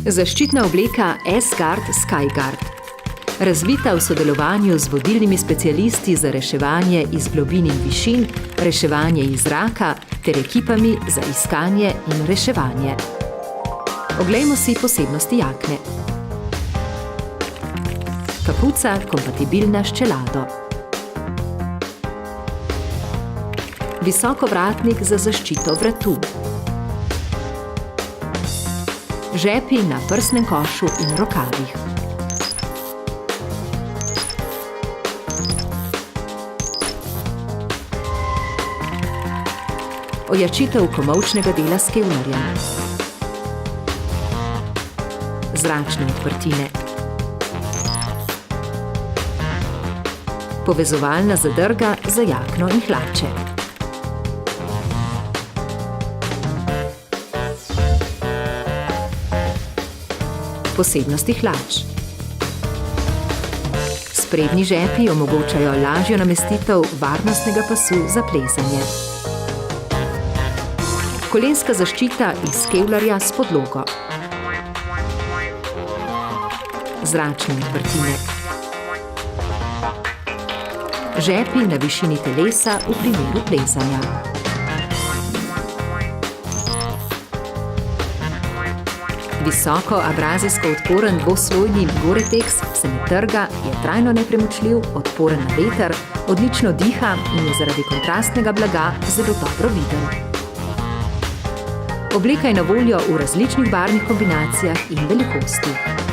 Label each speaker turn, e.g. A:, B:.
A: Zaščitna obleka S-Guard SkyGuard. Razvita v sodelovanju z vodilnimi specialisti za reševanje iz globin in višin, reševanje iz zraka ter ekipami za iskanje in reševanje. Oglejmo si posebnosti jakne. Kapuca kompatibilna s čelado. Visokovratnik za zaščito vratu. Žepi na prsnem košu in rokavih. Ojačitev komolčnega dela s kevlarjem. Zračne odprtine. Povezovalna zadrga za jakno in hlače. Posebnosti hlač. Sprednji žepi omogočajo lažjo namestitev varnostnega pasu za plezanje. Kolenska zaščita iz kevlarja s podlogo. Zračne odprtine. Žepi na višini telesa v primeru plezanja. Visoko abrazijsko odporen dvoslojni Gore-Tex se ne trga, je trajno nepremočljiv, odporen na veter, odlično diha in je zaradi kontrastnega blaga zelo dobro viden. Obleka je na voljo v različnih barvnih kombinacijah in velikosti.